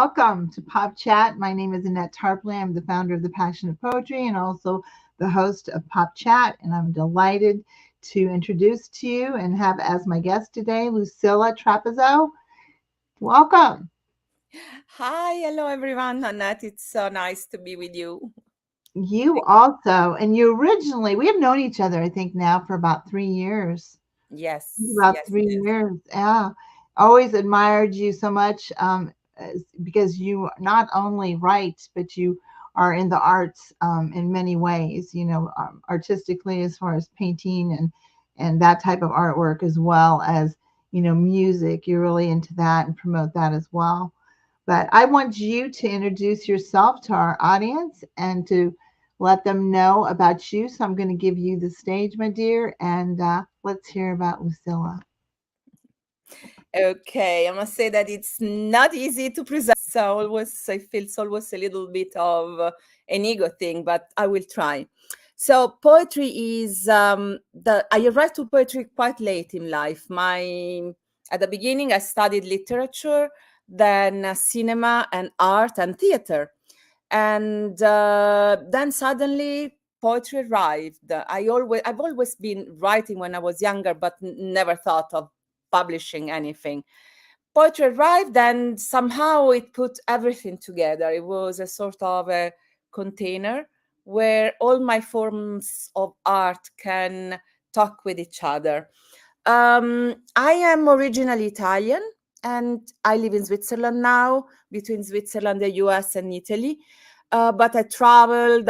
welcome to Pop Chat. My name is Annette Tarpley. I'm the founder of the Passion of Poetry and also the host of Pop Chat. And I'm delighted to introduce to you and have as my guest today Lucilla Trapazzo. Welcome. Hi, hello everyone. Annette, it's so nice to be with you. You also, and you originally, we have known each other, I think, now for about 3 years. Yes, About yes, three yes. years. Yeah. Always admired you so much because you not only write, but you are in the arts in many ways, artistically as far as painting and that type of artwork, as well as, music. You're really into that and promote that as well. But I want you to introduce yourself to our audience and to let them know about you. So I'm going to give you the stage, my dear, and let's hear about Lucilla. Okay, I must say that it's not easy to present. So always, I feel it's always a little bit of an ego thing, but I will try. So poetry is I arrived to poetry quite late in life. My At the beginning, I studied literature, then cinema and art and theater, and then suddenly poetry arrived. I've always been writing when I was younger, but never thought of publishing anything. Poetry arrived and somehow it put everything together. It was a sort of a container where all my forms of art can talk with each other. I am originally Italian and I live in Switzerland now, between Switzerland, the US, and Italy. But I traveled.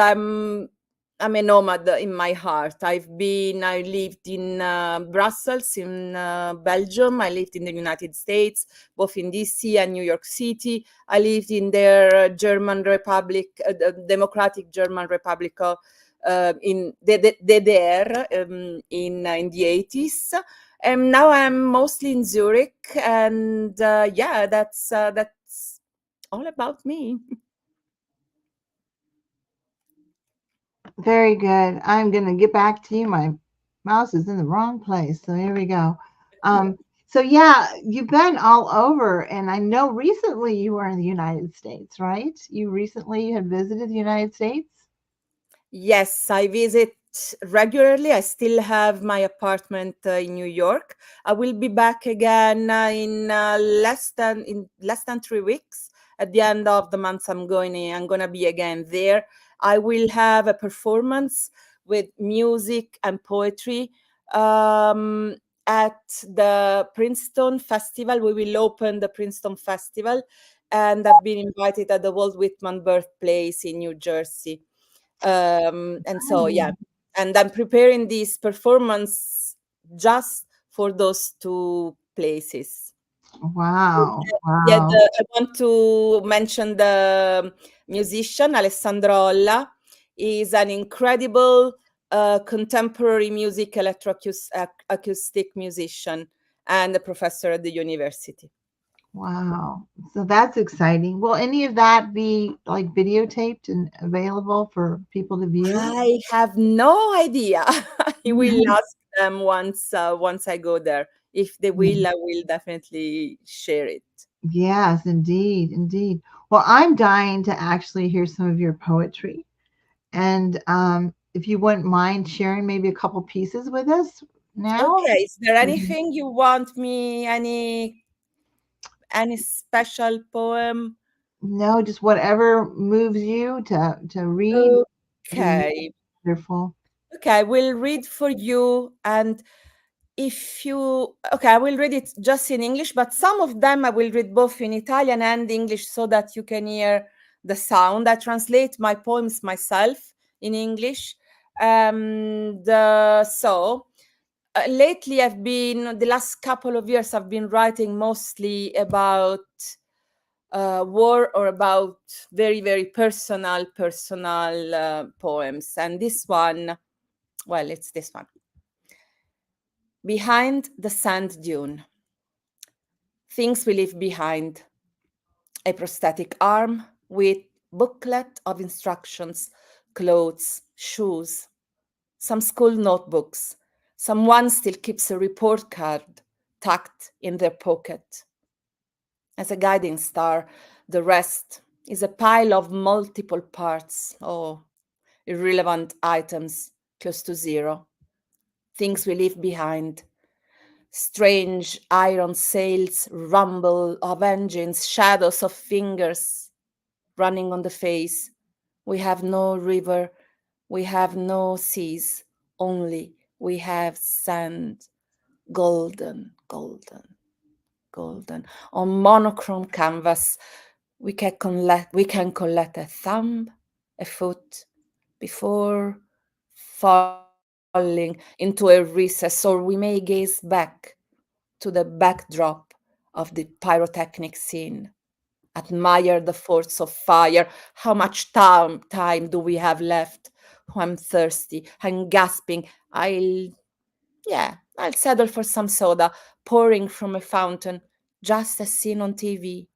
I'm a nomad in my heart. I lived in Brussels, in Belgium. I lived in the United States, both in DC and New York City. I lived in their German Republic, the Democratic German Republic of, in the DDR in the 80s. And now I'm mostly in Zurich. And yeah, that's all about me. Very good. I'm going to get back to you. My mouse is in the wrong place. So here we go. So yeah, you've been all over, and I know recently you were in the United States, right? You recently had visited the United States. Yes, I visit regularly. I still have my apartment in New York. I will be back again in less than 3 weeks. At the end of the month, I'm gonna be again there. I will have a performance with music and poetry um, at the Princeton Festival. We will open the Princeton Festival, and I've been invited at the Walt Whitman Birthplace in New Jersey. And so yeah, Oh, and I'm preparing this performance just for those two places. wow. Yeah, Wow. I want to mention the musician Alessandro Olla. Is an incredible contemporary music acoustic musician and a professor at the university. Wow. So that's exciting. Will any of that be like videotaped and available for people to view? I have no idea. I will ask them once I go there. If they will, I will definitely share it. Yes, indeed, indeed. Well, I'm dying to actually hear some of your poetry. And if you wouldn't mind sharing maybe a couple pieces with us now. Okay, is there anything you want me, any special poem? No, just whatever moves you to read would be Okay. wonderful. Okay, I will read for you. And if you, okay, I will read it just in English, but some of them I will read both in Italian and English so that you can hear the sound. I translate my poems myself in English. Lately, the last couple of years, I've been writing mostly about war or about very, very personal poems. And this one, well, it's this one. Behind the sand dune, things we leave behind. A prosthetic arm with booklet of instructions, clothes, shoes, some school notebooks. Someone still keeps a report card tucked in their pocket. As a guiding star, The rest is a pile of multiple parts. Oh, irrelevant items close to zero. Things we leave behind. Strange iron sails, rumble of engines, shadows of fingers running on the face. We have no river, we have no seas, only we have sand, golden, golden, golden. On monochrome canvas, we can collect a thumb, a foot, before falling into a recess, or we may gaze back to the backdrop of the pyrotechnic scene, admire the force of fire. How much time do we have left? Oh, I'm thirsty, I'm gasping. I'll settle for some soda pouring from a fountain, just as seen on TV.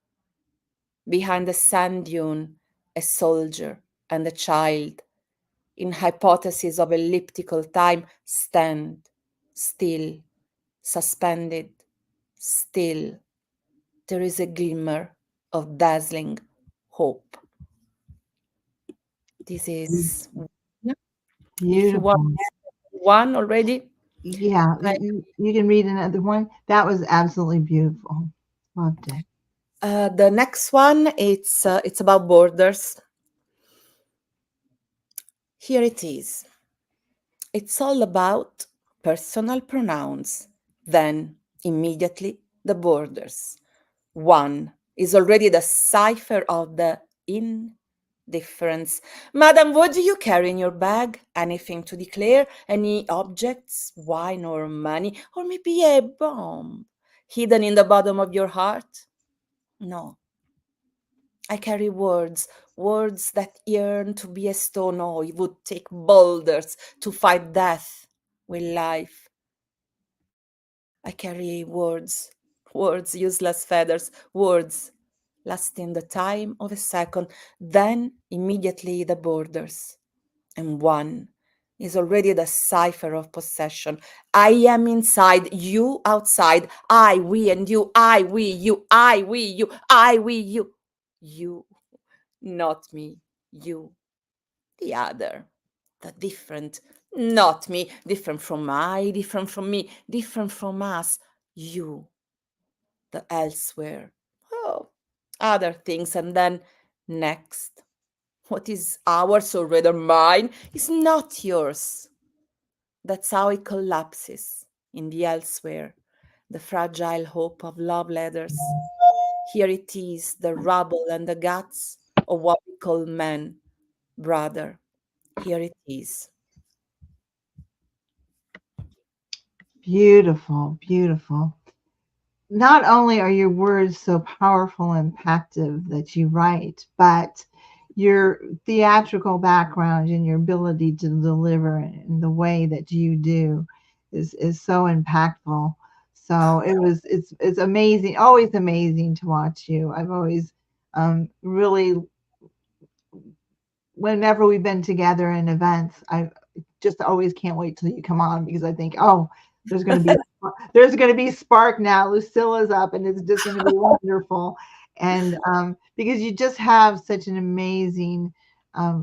Behind the sand dune, a soldier and a child, in hypothesis of elliptical time, stand still, suspended, still. There is a glimmer of dazzling hope. This is if you want Beautiful. one already. Yeah, I, you can read another one. That was absolutely beautiful. Loved it. the next one, it's about borders. Here it is. It's all about personal pronouns. Then immediately the borders. One is already the cipher of the indifference. Madam, what do you carry in your bag? Anything to declare? Any objects, wine or money? Or maybe a bomb hidden in the bottom of your heart? No, I carry words, words that yearn to be a stone. Oh, it would take boulders to fight death with life. I carry words, useless feathers, words lasting the time of a second, then immediately the borders. And one is already the cipher of possession. I am inside, you outside, I, we, and you, I, we, you, I, we, you, I, we, you. You, not me, you, the other, the different, not me, different from I, different from me, different from us, you, the elsewhere. Oh, other things, and then next. What is ours, or rather mine, is not yours. That's how it collapses in the elsewhere, the fragile hope of love letters. Here it is, the rubble and the guts of what we call man, brother. Here it is. Beautiful, beautiful. Not only are your words so powerful and impactful that you write, but your theatrical background and your ability to deliver in the way that you do is so impactful. So it's amazing, always amazing to watch you. I've always really, whenever we've been together in events, I just always can't wait till you come on, because I think, oh, there's going to be spark now. Lucilla's up, and it's just going to be wonderful. And because you just have such an amazing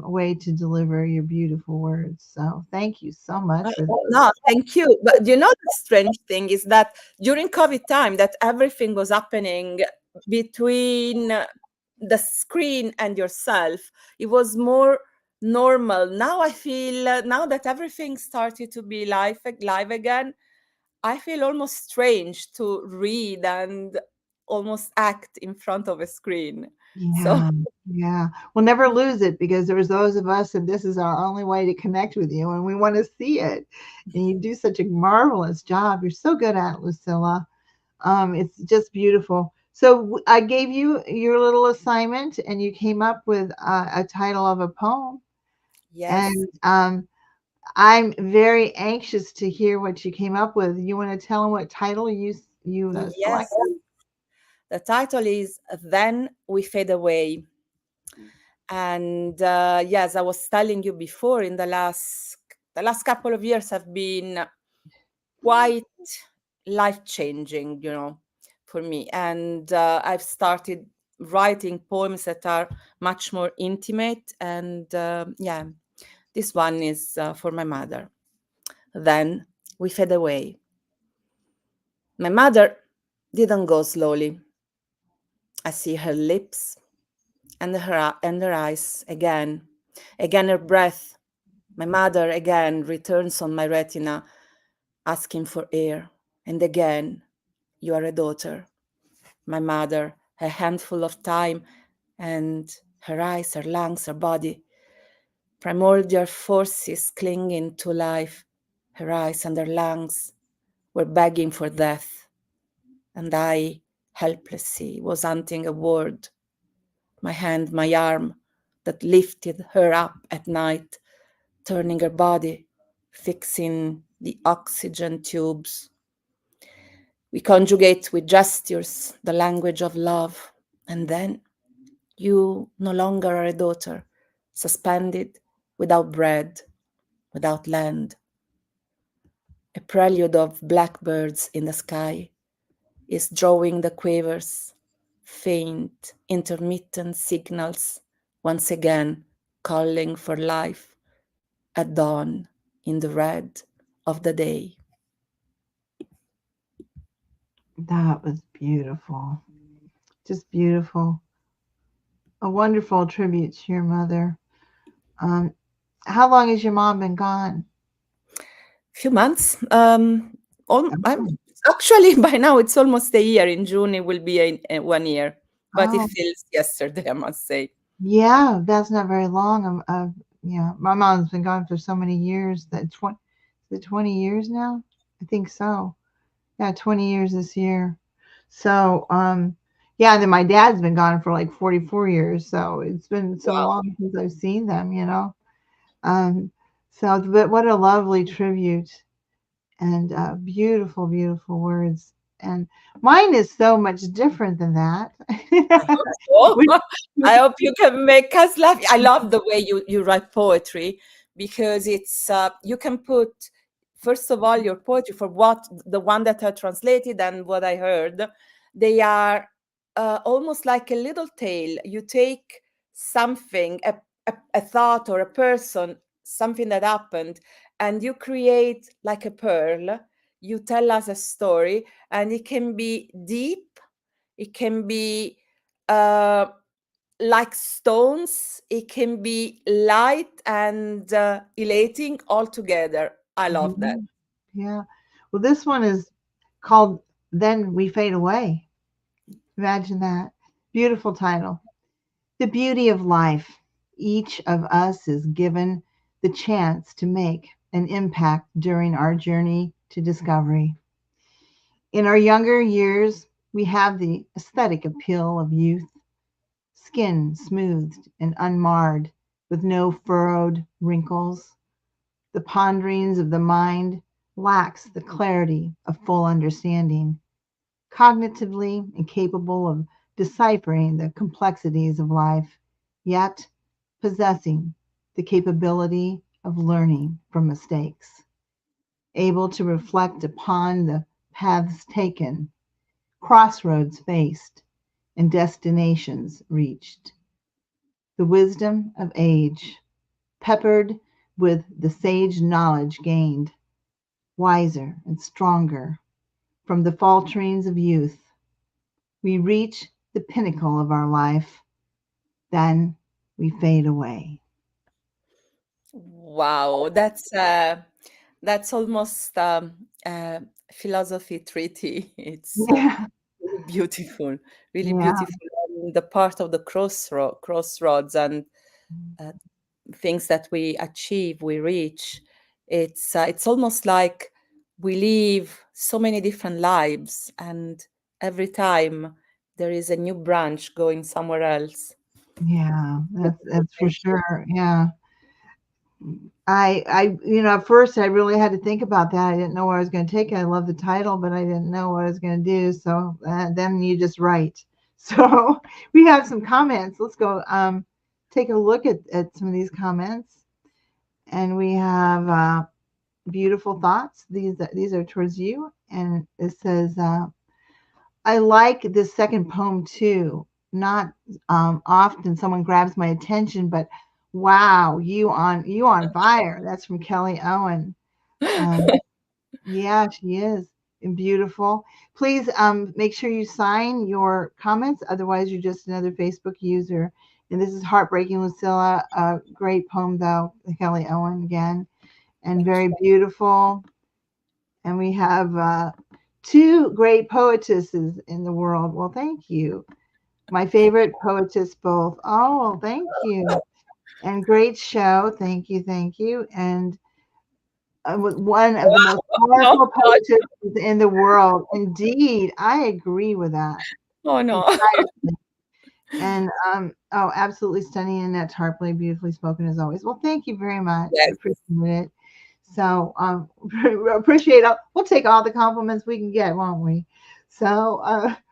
way to deliver your beautiful words. So thank you so much for those. No, thank you. But you know, the strange thing is that during COVID time, that everything was happening between the screen and yourself. It was more normal. Now I feel, now that everything started to be live again, I feel almost strange to read and almost act in front of a screen. So Yeah, yeah. We'll never lose it, because there's those of us, and this is our only way to connect with you, and we want to see it. And you do such a marvelous job. You're so good at it, Lucilla. It's just beautiful. So I gave you your little assignment, and you came up with a title of a poem. yes, And I'm very anxious to hear what you came up with. You want to tell them what title you yes. selected? The title is Then We Fade Away. And yes, I was telling you before, in the last couple of years have been quite life changing, for me. And I've started writing poems that are much more intimate. And yeah, this one is for my mother. Then we fade away. My mother didn't go slowly. I see her lips and her eyes again, again her breath. My mother again returns on my retina, asking for air. And again, you are a daughter. My mother, a handful of time, and her eyes, her lungs, her body, primordial forces clinging to life. Her eyes and her lungs were begging for death, and I, helplessly, was hunting a word. My hand, my arm, that lifted her up at night, turning her body, fixing the oxygen tubes. We conjugate with gestures the language of love, and then you no longer are a daughter, suspended, without bread, without land. A prelude of blackbirds in the sky is drawing the quavers, faint, intermittent signals, once again calling for life at dawn in the red of the day. That was beautiful. Just beautiful. A wonderful tribute to your mother. Um, how long has your mom been gone? Few months. I'm actually by now it's almost a year. In June it will be a 1 year, but it Oh, feels yesterday, I must say. yeah, that's not very long. Yeah, my mom's been gone for so many years that 20, is it 20 years now? I think so. Yeah, 20 years this year. So, yeah, and then my dad's been gone for like 44 years. So it's been so Wow. long since I've seen them. Um, so, but what a lovely tribute and beautiful, beautiful words. And mine is so much different than that. I hope so. We- I hope you can make us laugh. I love the way you write poetry because it's you can put first of all your poetry for what the one that I translated and what I heard, they are almost like a little tale. You take something, a thought or a person, something that happened, and you create like a pearl. You tell us a story, and it can be deep, it can be uh, like stones, it can be light and elating all together. I love that. Mhm. Yeah. Well, this one is called Then We Fade Away. Imagine that. Beautiful title. The beauty of life. Each of us is given the chance to make an impact during our journey to discovery. In our younger years, we have the aesthetic appeal of youth, skin smoothed and unmarred, with no furrowed wrinkles. The ponderings of the mind lacks the clarity of full understanding, cognitively incapable of deciphering the complexities of life, yet possessing the capability of learning from mistakes, able to reflect upon the paths taken, crossroads faced, and destinations reached. The wisdom of age, peppered with the sage knowledge gained, wiser and stronger from the falterings of youth, we reach the pinnacle of our life, then we fade away. Wow, that's almost philosophy treaty. It's Yeah, really beautiful, really yeah, beautiful. And the part of the crossroads and uh, things that we achieve, we reach. It's almost like we live so many different lives, and every time there is a new branch going somewhere else. yeah. Beautiful, That's for thank you. sure. Yeah. At first I really had to think about that. I didn't know where I was going to take it. I love the title, but I didn't know what I was going to do. So then you just write. So we have some comments. Let's go take a look at some of these comments. And we have beautiful thoughts. These are towards you. And it says, I like this second poem too. not often someone grabs my attention, but wow, you on fire. That's from Kelly Owen. Um, yeah, she is and beautiful. Please make sure you sign your comments. Otherwise, you're just another Facebook user. And this is Heartbreaking Lucilla. A great poem, though, Kelly Owen again, and Thank very you. beautiful. And we have two great poetesses in the world. Well, thank you. My favorite poetess, both. Oh, well, thank you. And great show. Thank you. Thank you. And with one of the most No, powerful God. poetesses in the world. Indeed, I agree with that Oh no. entirely. And oh, absolutely stunning. Annette Tarpley, beautifully spoken as always. Well, thank you very much. I Yes. appreciate it. So appreciate all. We'll take all the compliments we can get, won't we? So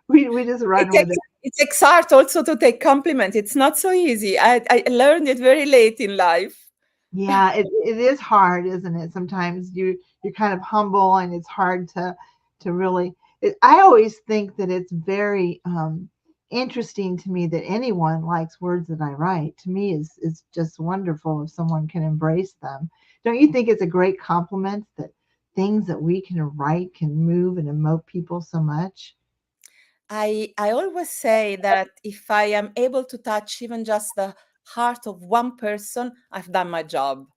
we just It run with takes it. it takes art also to take compliment. It's not so easy. I learned it very late in life. Yeah, it is hard, isn't it? Sometimes you're kind of humble, and it's hard to really. I always think that it's very interesting to me that anyone likes words that I write. To me, is just wonderful if someone can embrace them. Don't you think it's a great compliment that things that we can write can move and emote people so much? I always say that if I am able to touch even just the heart of one person, I've done my job.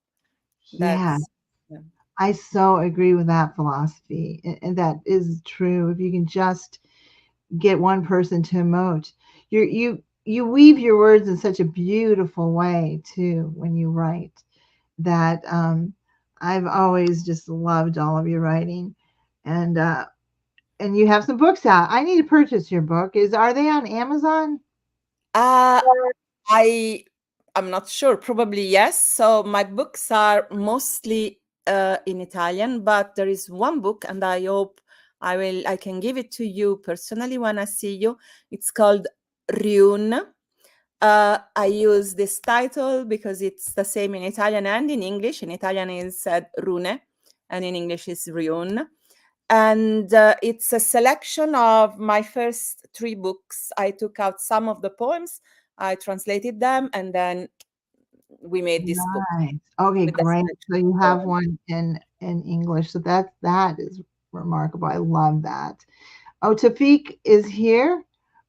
Yeah, That's yeah. I so agree with that philosophy, and that is true. If you can just get one person to emote. You weave your words in such a beautiful way too when you write that I've always just loved all of your writing, and you have some books out. I need to purchase your book. Is Are they on Amazon? Uh, I I'm not sure. Probably yes. So my books are mostly in Italian, but there is one book, and I hope I can give it to you personally when I see you. It's called Rune. I use this title because it's the same in Italian and in English. In Italian is said Rune, and in English is Rune. And it's a selection of my first three books. I took out some of the poems, I translated them, and then we made this book Nice. Okay, with the great. selection So of you have poems. one in English. So that is remarkable. I love that. Oh, Tafik is here.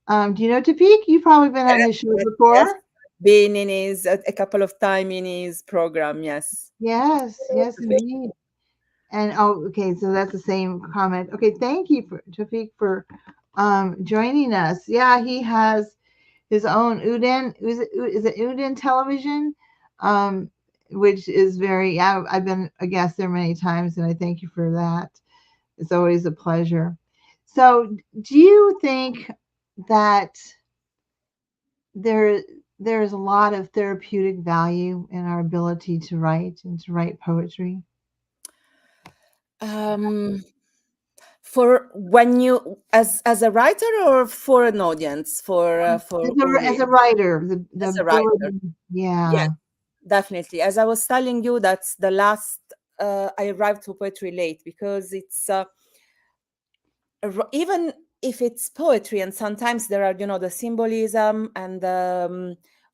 Do you know Tafik? You've probably been on Yes, his show yes, yes. before. Been in his a couple of time in his program. Yes. Yes, yes, indeed. And oh, okay, so that's the same comment. Okay, thank you for Tafik for joining us. Yeah, he has his own Uden. Is it Uden Television? Um, which is very. Yeah, I've been a guest there many times, and I thank you for that. It's always a pleasure. So, do you think that there there's a lot of therapeutic value in our ability to write and to write poetry? Um, for when you as a writer or for an audience for As a audience writer, the as a writer. ability, Yes, yeah. definitely. As I was telling you, that's the last. I arrived to poetry late because it's even if it's poetry, and sometimes there are the symbolism and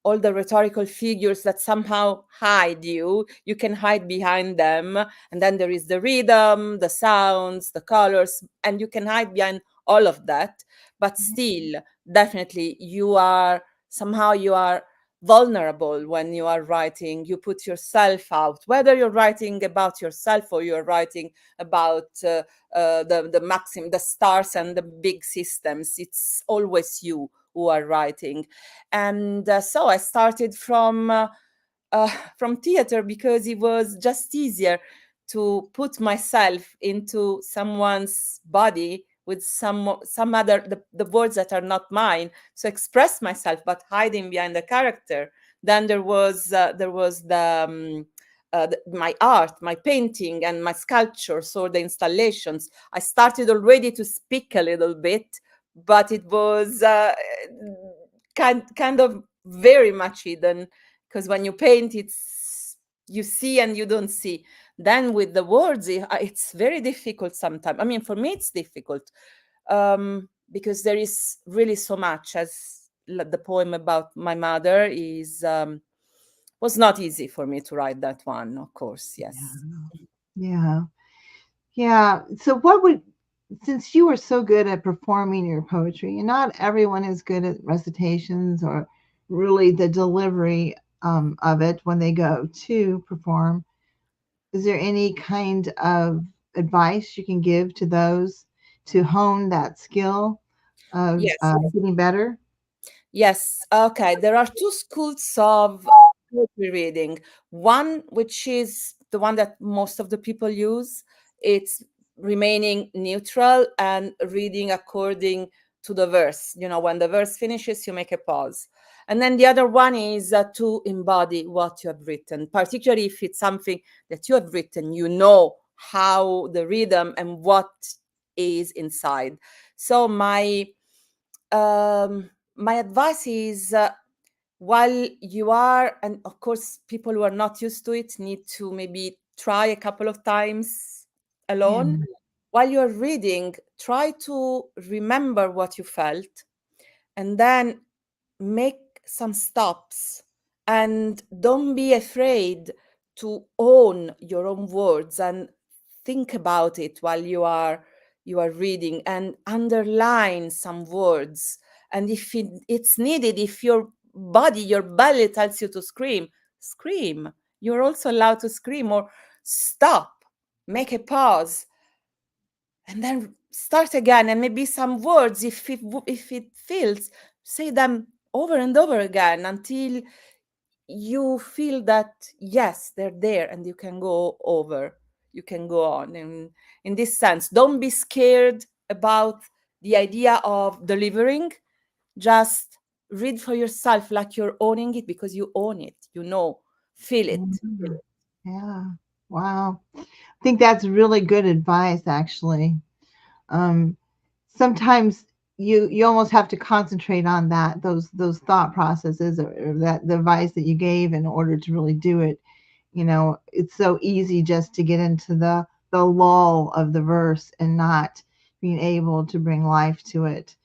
all the rhetorical figures that somehow hide you can hide behind them, and then there is the rhythm, the sounds, the colors, and you can hide behind all of that, but still definitely you are vulnerable when you are writing. You put yourself out, whether you're writing about yourself or you're writing about the stars and the big systems. It's always you who are writing, and so I started uh, from theater because it was just easier to put myself into someone's body with some other the words that are not mine, so express myself but hiding behind the character. Then there was my art, my painting, and my sculptures or the installations. I started already to speak a little bit, but it was kind of very much hidden, because when you paint, it's you see and you don't see. Then with the words, it's very difficult sometimes. I mean, for me, it's difficult because there is really so much, as the poem about my mother is was not easy for me to write that one, of course. Yes. Yeah. Yeah. Yeah. So what would, since you were so good at performing your poetry, and not everyone is good at recitations or really the delivery of it when they go to perform, is there any kind of advice you can give to those to hone that skill of Yes. getting better? Yes. Okay. There are two schools of poetry reading. One, which is the one that most of the people use, it's remaining neutral and reading according to the verse. You know, when the verse finishes, you make a pause. And then the other one is to embody what you have written, particularly if it's something that you have written, you know how the rhythm and what is inside. So my advice is while you are, and of course people who are not used to it need to maybe try a couple of times Yeah. alone. While you're reading, try to remember what you felt, and then make some stops, and don't be afraid to own your own words, and think about it while you are reading, and underline some words. And if it's needed, if your belly tells you to scream, scream. You're also allowed to scream, or stop, make a pause, and then start again. And maybe some words, if it feels, say them over and over again until you feel that yes, they're there, and you can go on. And in this sense, don't be scared about the idea of delivering. Just read for yourself like you're owning it, because you own it, feel it. Mhm. Yeah. Wow. I think that's really good advice, actually. Um, Sometimes you almost have to concentrate on that, those thought processes, or that the advice that you gave in order to really do it. It's so easy just to get into the lull of the verse and not being able to bring life to it.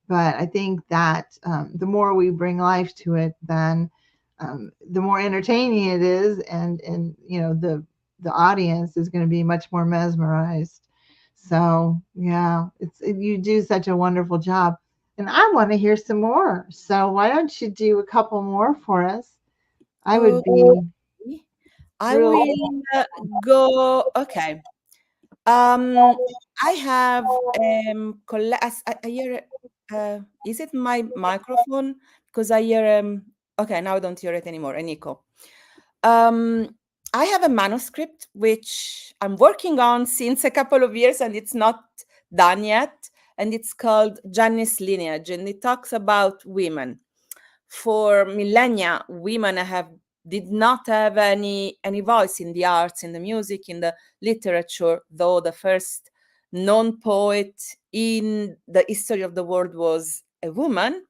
But I think that the more we bring life to it, then the more entertaining it is, and the audience is going to be much more mesmerized. So yeah, you do such a wonderful job, and I want to hear some more. So why don't you do a couple more for us? I would Okay. be I thrilled. will go. Okay. Um, I have I hear. Is it my microphone? Because I hear. Okay, now I don't hear it anymore. An echo. Um, I have a manuscript which I'm working on since a couple of years, and it's not done yet. And it's called Janice Lineage, and it talks about women. For millennia, women did not have any voice in the arts, in the music, in the literature, though the first known poet in the history of the world was a woman.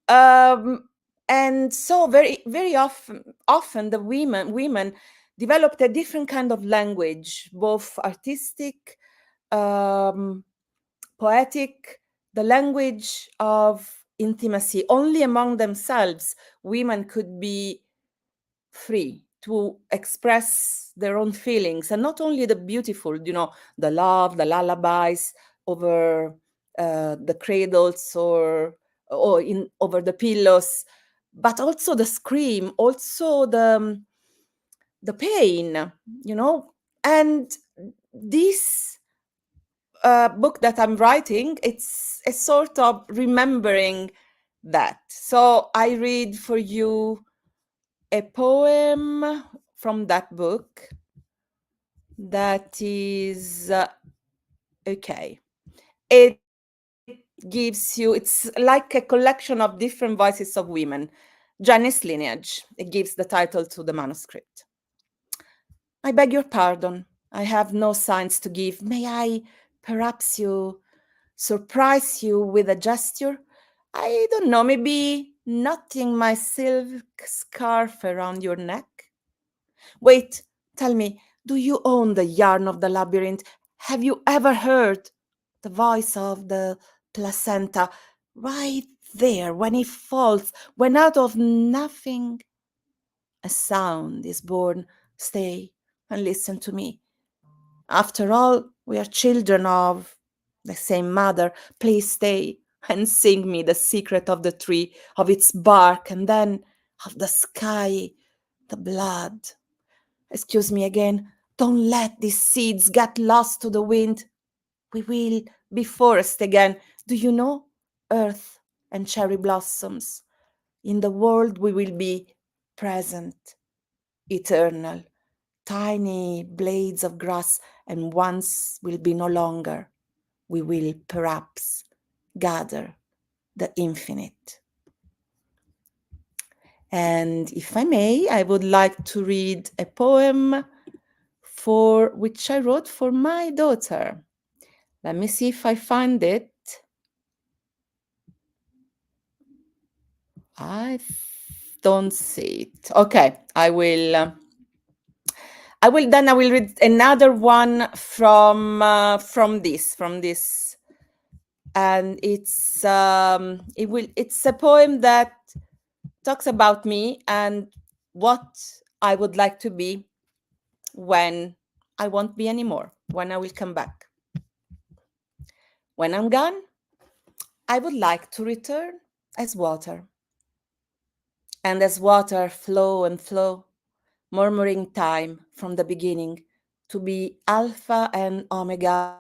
um, and so very very often the women developed a different kind of language, both artistic, um, poetic, the language of intimacy. Only among themselves women could be free to express their own feelings, and not only the beautiful, the love, the lullabies over the cradles, or in over the pillows, but also the scream, also the pain, you know. And this book that I'm writing, it's a sort of remembering that. So I read for you a poem from that book that is okay. It gives you, it's like a collection of different voices of women. Janice Lineage. It gives the title to the manuscript. I beg your pardon. I have no signs to give. May I perhaps you surprise you with a gesture? I don't know, maybe knotting my silk scarf around your neck? Wait, tell me, do you own the yarn of the labyrinth? Have you ever heard the voice of the placenta right there, when it falls, when out of nothing a sound is born, stay and listen to me. After all, we are children of the same mother. Please stay and sing me the secret of the tree, of its bark, and then of the sky, the blood. Excuse me again. Don't let these seeds get lost to the wind. We will be forest again. Do you know? Earth and cherry blossoms. In the world, we will be present, eternal, tiny blades of grass, and once will be no longer. We will perhaps gather the infinite. And if I may, I would like to read a poem for which I wrote for my daughter. Let me see if I find it. I don't see it. Okay, I will read another one from this, and it's a poem that talks about me and what I would like to be when I won't be anymore, when I will come back. When I'm gone, I would like to return as water, and as water flow and flow, murmuring time from the beginning, to be Alpha and Omega,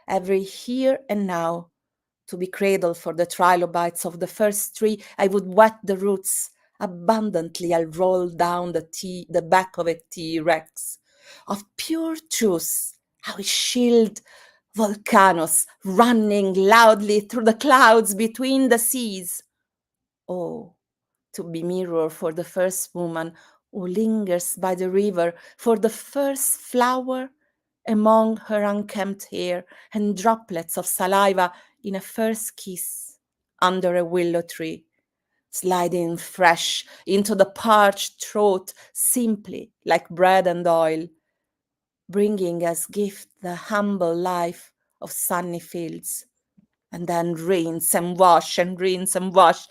every here and now, to be cradle for the trilobites of the first tree. I would wet the roots abundantly. I'll roll down the back of a T-Rex of pure truth. I will shield volcanoes running loudly through the clouds between the seas. Oh, to be mirror for the first woman who lingers by the river, for the first flower among her unkempt hair, and droplets of saliva in a first kiss under a willow tree, sliding fresh into the parched throat, simply like bread and oil, bringing as gift the humble life of sunny fields, and then rinse and wash and rinse and wash,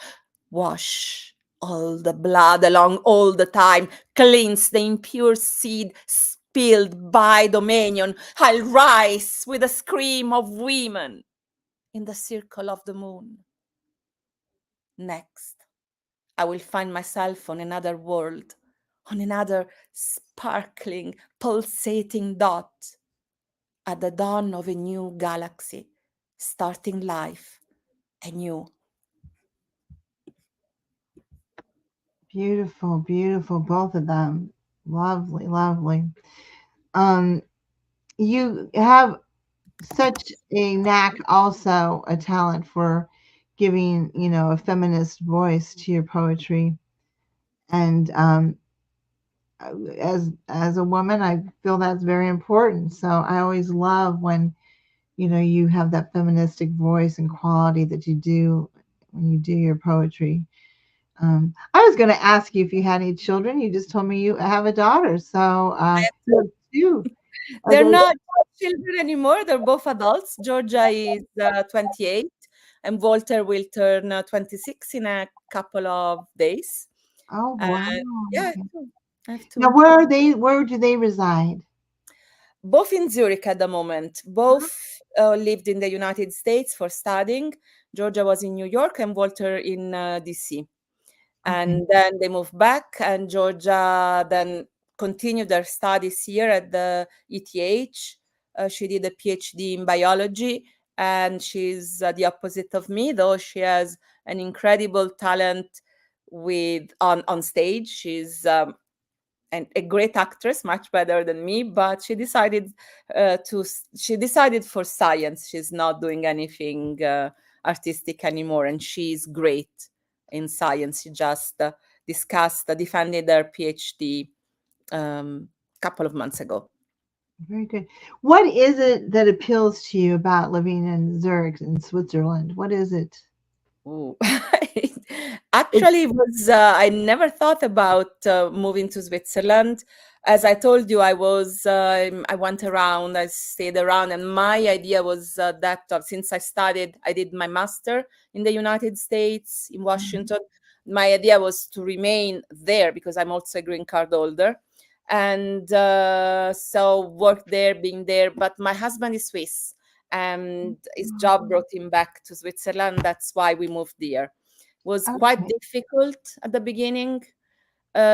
wash all the blood along all the time, cleanse the impure seed spilled by dominion. I'll rise with a scream of women in the circle of the moon. Next, I will find myself on another world, on another sparkling, pulsating dot, at the dawn of a new galaxy, starting life anew. Beautiful, beautiful, both of them. Lovely, lovely. Um, you have such a knack, also a talent for giving, a feminist voice to your poetry. And as a woman, I feel that's very important. So I always love when, you have that feministic voice and quality that you do when you do your poetry. I was going to ask you if you had any children. You just told me you have a daughter. So you have two. Are They're they? not children anymore. They're both adults. Georgia is 28, and Walter will turn 26 in a couple of days. Oh, Uh, wow. yeah, I have Okay. two. I have Now, two. where are they? Where do they reside? Both in Zurich at the moment. Uh-huh. Both lived in the United States for studying. Georgia was in New York and Walter in DC. Okay. And then they moved back, and Georgia then continued her studies here at the ETH. She did a PhD in biology, and she's the opposite of me, though she has an incredible talent with on stage. She's a great actress, much better than me, but she decided for science. She's not doing anything artistic anymore, and she's great in science. She just defended her PhD a couple of months ago. Very good. What is it that appeals to you about living in Zurich in Switzerland? What is it? Ooh. It's Actually, it was I never thought about moving to Switzerland. as I told you, I went around, I stayed around, and my idea was that since I did my master in the United States in Mhm. Washington. My idea was to remain there because I'm also a green card holder, and so work there, being there. But my husband is Swiss, and his job brought him back to Switzerland. That's why we moved there. Was quite Okay. difficult at the beginning.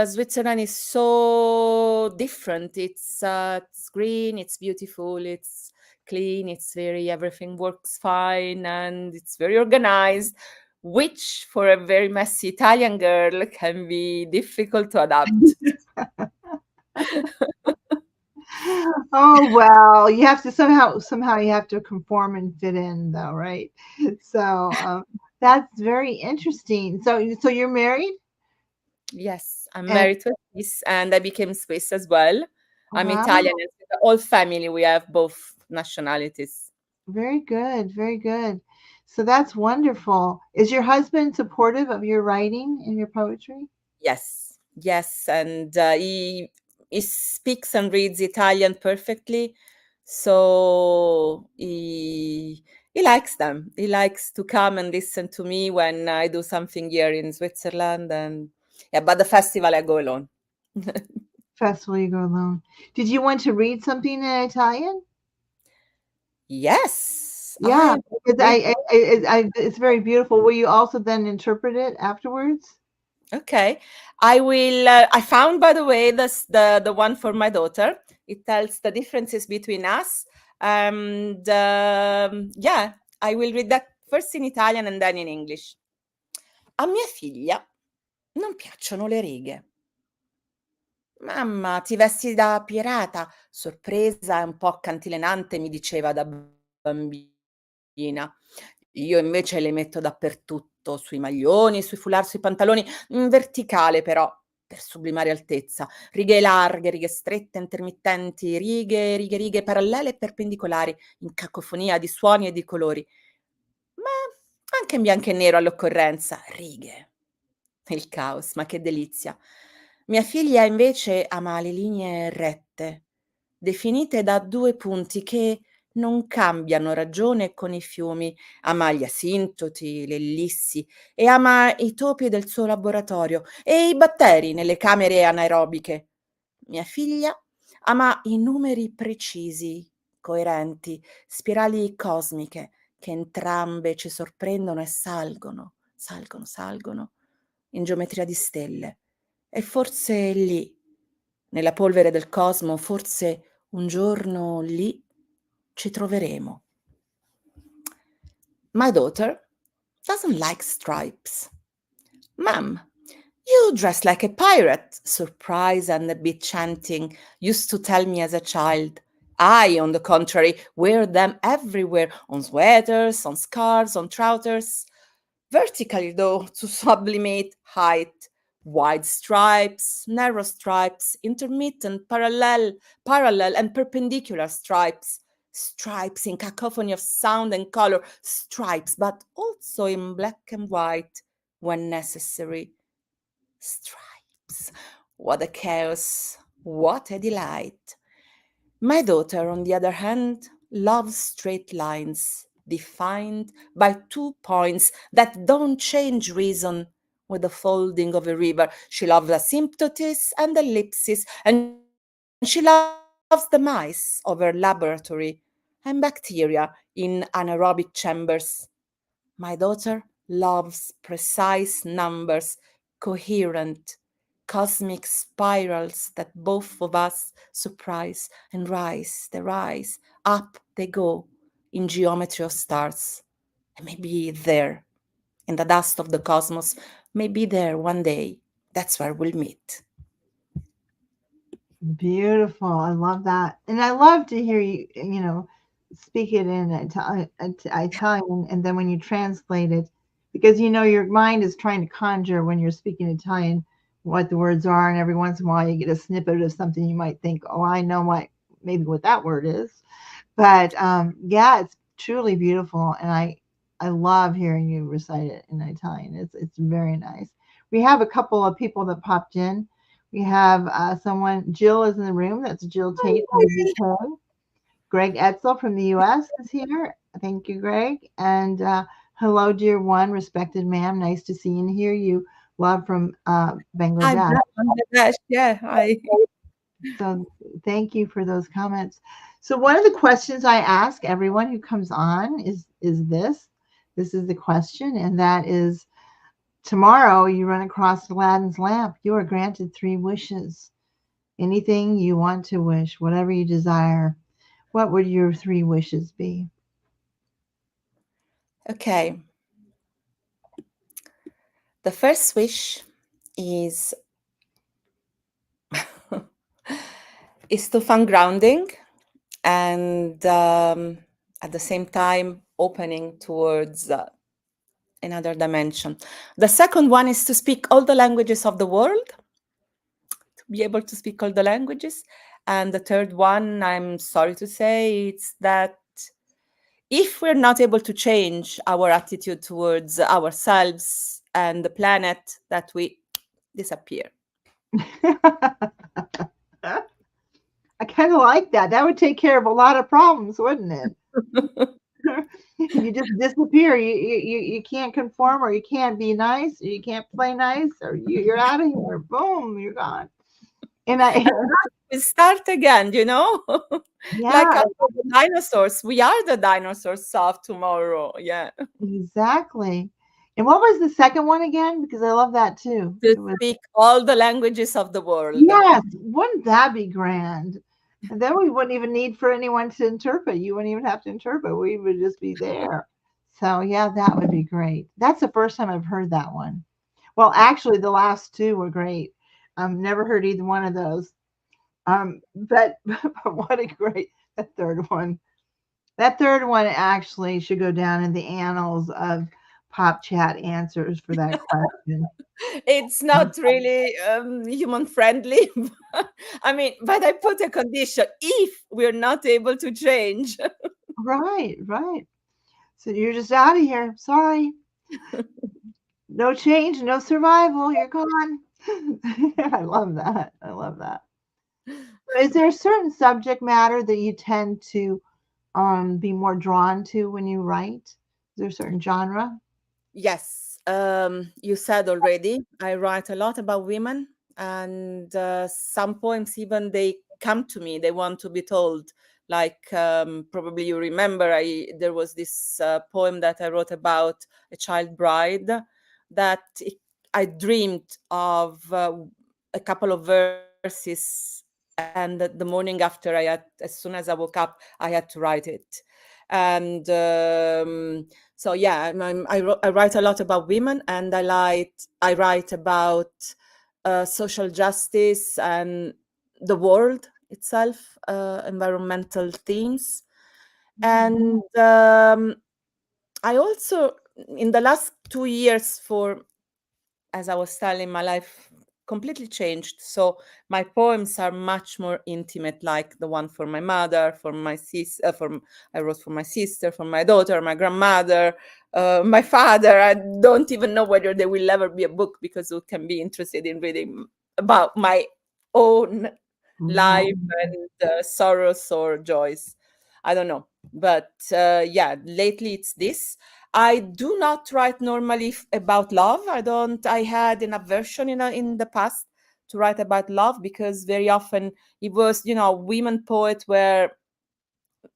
Switzerland is so different. It's green, it's beautiful, it's clean, it's very everything works fine, and it's very organized, which for a very messy Italian girl can be difficult to adapt. Oh well, you have to somehow you have to conform and fit in though, right? So that's very interesting. So you're married Yes, I'm and married to a Swiss, and I became Swiss as well. I'm Italian, wow, and the whole family we have both nationalities. very good, very good. So that's wonderful. Is your husband supportive of your writing and your poetry? Yes, yes, and he speaks and reads Italian perfectly, so he likes them. He likes to come and listen to me when I do something here in Switzerland, and yeah, but the festival I go alone. Festival you go alone. Did you want to read something in Italian? Yes, Yeah, I because read. it's very beautiful. Will you also then interpret it afterwards? Okay, I will. I found, by the way, the one for my daughter. It tells the differences between us, and yeah, I will read that first in Italian and then in English. A mia figlia non piacciono le righe. Mamma, ti vesti da pirata? Sorpresa e un po' cantilenante, mi diceva da bambina. Io invece le metto dappertutto, sui maglioni, sui foulard, sui pantaloni, in verticale però, per sublimare altezza. Righe larghe, righe strette, intermittenti, righe parallele e perpendicolari, in cacofonia di suoni e di colori. Ma anche in bianco e nero all'occorrenza, righe. Il caos, ma che delizia. Mia figlia invece ama le linee rette, definite da 2 punti che non cambiano ragione con i fiumi. Ama gli asintoti, le ellissi e ama i topi del suo laboratorio e i batteri nelle camere anaerobiche. Mia figlia ama i numeri precisi, coerenti, spirali cosmiche che entrambe ci sorprendono e salgono, salgono, salgono in geometria di stelle. E forse lì, nella polvere del cosmo, forse un giorno lì ci troveremo. My daughter doesn't like stripes. Ma'am, you dress like a pirate, surprise and a bit chanting, used to tell me as a child. I, on the contrary, wear them everywhere, on sweaters, on scarves, on trousers. Vertically, though, to sublimate height. Wide stripes, narrow stripes, intermittent, parallel, and perpendicular stripes. Stripes in cacophony of sound and color, stripes, but also in black and white when necessary. Stripes. What a chaos! What a delight! My daughter, on the other hand, loves straight lines defined by 2 points that don't change reason with the folding of a river. She loves asymptotes and ellipses, and she loves the mice of her laboratory and bacteria in anaerobic chambers. My daughter loves precise numbers, coherent, cosmic spirals that both of us surprise and rise. They rise, up they go in geometry of stars. And maybe there, in the dust of the cosmos, maybe there one day, that's where we'll meet. Beautiful. I love that. And I love to hear you, speak it in Italian and then when you translate it, because your mind is trying to conjure when you're speaking Italian what the words are, and every once in a while you get a snippet of something you might think, oh, I know maybe what that word is. But yeah, it's truly beautiful, and I love hearing you recite it in Italian. It's very nice. We have a couple of people that popped in. We have someone, Jill is in the room. That's Jill Tate from the UK. Greg Etzel from the US is here. Thank you, Greg. And hello, dear one, respected ma'am. Nice to see and hear you. Love from Hi, Bangladesh. Bangladesh. Yeah, hi. So thank you for those comments. So one of the questions I ask everyone who comes on is this. This is the question, and that is tomorrow you run across Aladdin's lamp. You are granted three wishes. Anything you want to wish, whatever you desire. What would your three wishes be? Okay. The first wish is is to find grounding and at the same time opening towards another dimension. The second one is to speak all the languages of the world, to be able to speak all the languages. And the third one, I'm sorry to say, it's that if we're not able to change our attitude towards ourselves and the planet, that we disappear. I kind of like that. That would take care of a lot of problems, wouldn't it? You just disappear. You can't conform, or you can't be nice, or you can't play nice, or you're out of here. Boom, you're gone. And I, We start again, you know? Like yeah, our dinosaurs. We are the dinosaurs of tomorrow. Yeah. exactly. And what was the second one again? Because I love that too. To It was, speak all the languages of the world. yes, wouldn't that be grand? And then we wouldn't even need for anyone to interpret. You wouldn't even have to interpret. We would just be there. So yeah, that would be great. That's the first time I've heard that one. Well, actually, the last two were great. Never heard either one of those. But, but what a great that third one. That third one actually should go down in the annals of pop chat answers for that question. It's not really human friendly. I mean, but I put a condition if we're not able to change. Right, right. So you're just out of here. Sorry. No change, no survival. You're gone. I love that. I love that. Is there a certain subject matter that you tend to be more drawn to when you write? Is there a certain genre? Yes, you said already, I write a lot about women, and some poems even they come to me. They want to be told. Like probably you remember, I there was this poem that I wrote about a child bride that I dreamed of a couple of verses, and the morning after as soon as I woke up, I had to write it, and. So yeah, I write a lot about women, and I write about social justice and the world itself, environmental themes, and I also in the last 2 years, for as I was telling, my life completely changed. So my poems are much more intimate, like the one for my mother, for my sister, I wrote for my sister, for my daughter, my grandmother, my father. I don't even know whether there will ever be a book, because who can be interested in reading about my own Right. life and sorrows or joys. I don't know, but yeah, lately it's this. I do not write normally about love. I don't. I had an aversion in the past to write about love, because very often it was, women poets were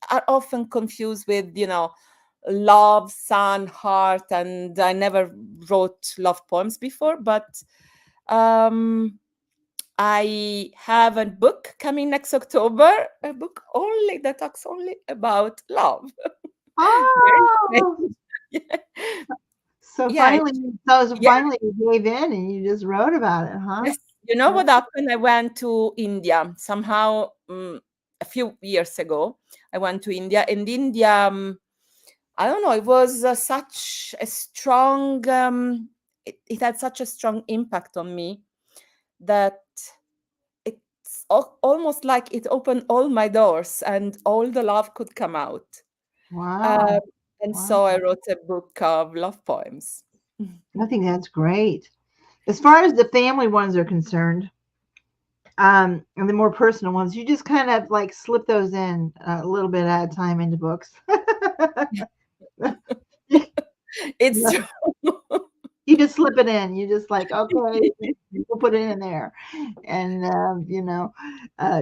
are often confused with, love, sun, heart, and I never wrote love poems before. But um, I have a book coming next October, a book only that talks only about love. Very Oh, strange. Yeah. so Yeah, yeah. finally you gave in and you just wrote about it, huh? Yes. You know Yeah. what happened? I went to India somehow a few years ago. I went to India, and India, I don't know, it was such a strong, it had such a strong impact on me that it's almost like it opened all my doors and all the love could come out. Wow. Um, and Wow. so I wrote a book of love poems. I think that's great. As far as the family ones are concerned, And the more personal ones, you just kind of like slip those in a little bit at a time into books. It's true. You just slip it in. You just like, okay, we'll put it in there, and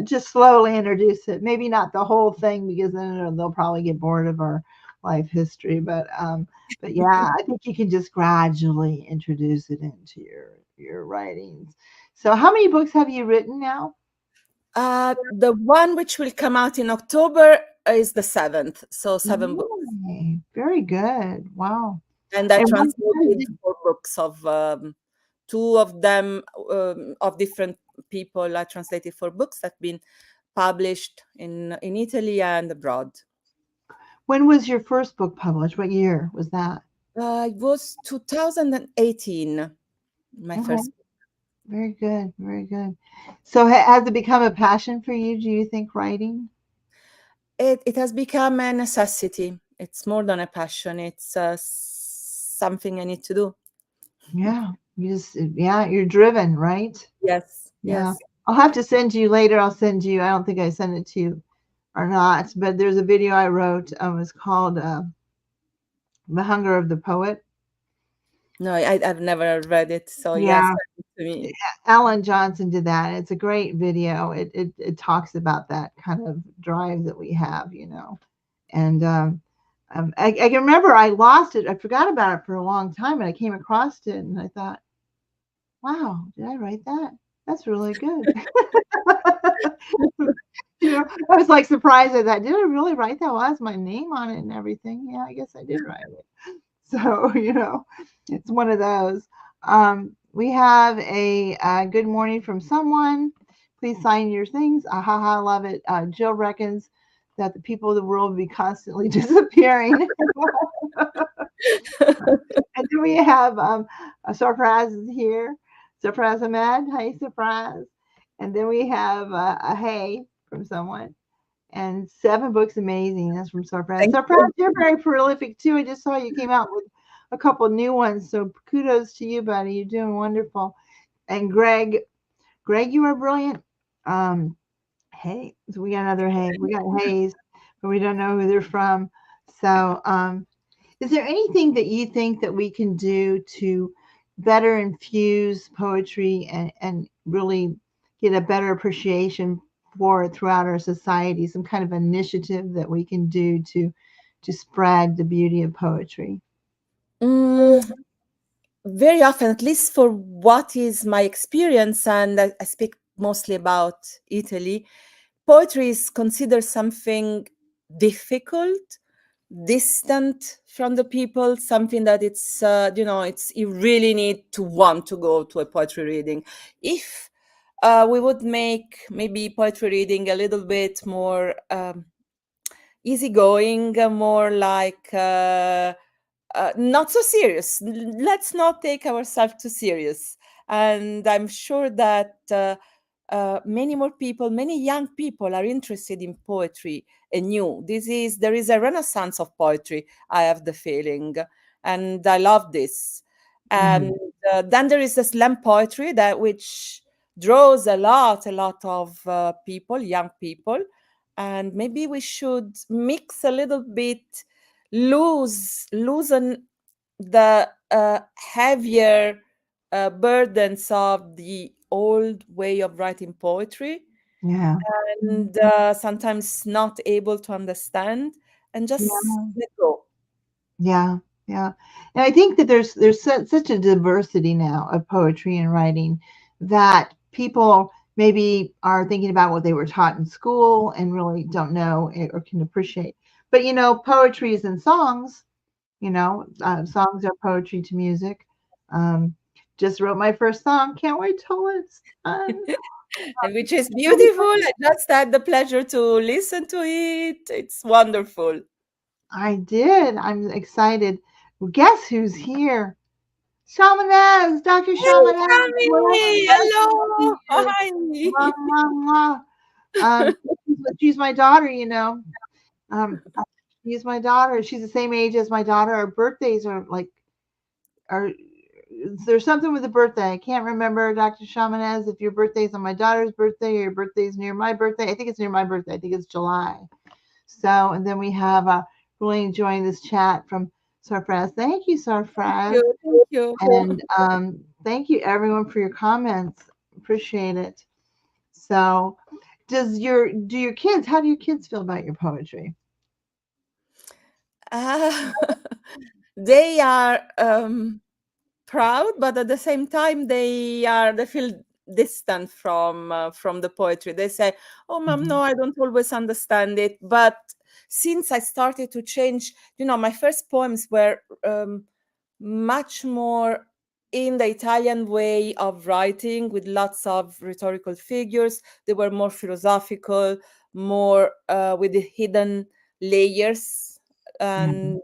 just slowly introduce it. Maybe not the whole thing because then they'll probably get bored of our life history. But yeah, I think you can just gradually introduce it into your writings. So, how many books have you written now? The one which will come out in October is the seventh, so 7 books. Yay, very good. Wow. And I And what is translated it? 4 books of two of them of different people. I translated 4 books that have been published in Italy and abroad. When was your first book published? What year was that? It was 2018, my Okay, first. very good, very good. So has it become a passion for you, do you think, writing? It has become a necessity. It's more than a passion. It's something I need to do. Yeah, yeah, you're driven, right? Yes, Yeah. yes. I'll have to send you later. I'll send you, I don't think I sent it to you or not, but there's a video I wrote. It's called The Hunger of the Poet. No, I've never read it. So yes, Yeah, send it to me. Alan Johnson did that. It's a great video. It talks about that kind of drive that we have, And I can remember I lost it. I forgot about it for a long time, and I came across it, and I thought, "Wow, did I write that? That's really good." I was like surprised at that. Did I really write that? Well, that's my name on it and everything. Yeah, I guess I did write it. So, it's one of those. We have a good morning from someone. Please sign your things. Ah, ha, ha, love it. Jill reckons that the people of the world will be constantly disappearing. And then we have a surprise is here. Surprise Ahmed. Hey, surprise. And then we have a hey from someone. And 7 books amazing. That's from Surprise. Thank Surprise, you. you're very prolific too. I just saw you came out with a couple new ones. So kudos to you, buddy. You're doing wonderful. And Greg, you are brilliant. Hey, so we got another hey. We got Hayes, but we don't know who they're from. So is there anything that you think that we can do to better infuse poetry and really get a better appreciation for it throughout our society? Some kind of initiative that we can do to spread the beauty of poetry? Mm, very often, at least for what is my experience, and I speak mostly about Italy, poetry is considered something difficult, distant from the people, something that it's you really need to want to go to a poetry reading. If we would make maybe poetry reading a little bit more easygoing, more like not so serious. Let's not take ourselves too serious. And I'm sure that many more people, many young people are interested in poetry anew. There is a renaissance of poetry, I have the feeling, and I love this. And Mhm. then there is the slam poetry that which draws a lot of people, young people, and maybe we should mix a little bit, loosen the heavier burdens of the old way of writing poetry, Yeah. and sometimes not able to understand, and just Yeah. let go. Yeah, yeah. And I think that there's such a diversity now of poetry and writing that people maybe are thinking about what they were taught in school and really don't know or can appreciate. But poetry is in songs. Songs are poetry to music. Um, just wrote my first song. Can't wait till it's done. And which is beautiful. I just had the pleasure to listen to it. It's wonderful. I did. I'm excited. Well, guess who's here? Shamanaz, Dr. Hey, Shamanaz. Tammy! Nice to Hello! meet you. Hi! Mwah, mwah, mwah. Um, she's my daughter, Um, she's my daughter. She's the same age as my daughter. Our birthdays are like are there's something with the birthday. I can't remember, Dr. Shamanez, if your birthday's on my daughter's birthday or your birthday's near my birthday. I think it's near my birthday. I think it's July. So, and then we have really enjoying this chat from Sarfraz. Thank you, Sarfraz. Thank you. And thank you everyone for your comments. Appreciate it. So, do your kids? How do your kids feel about your poetry? Uh, they are proud, but at the same time they feel distant from the poetry. They say, "Oh, mom, no, I don't always understand it." But since I started to change, my first poems were much more in the Italian way of writing, with lots of rhetorical figures. They were more philosophical, more with the hidden layers, and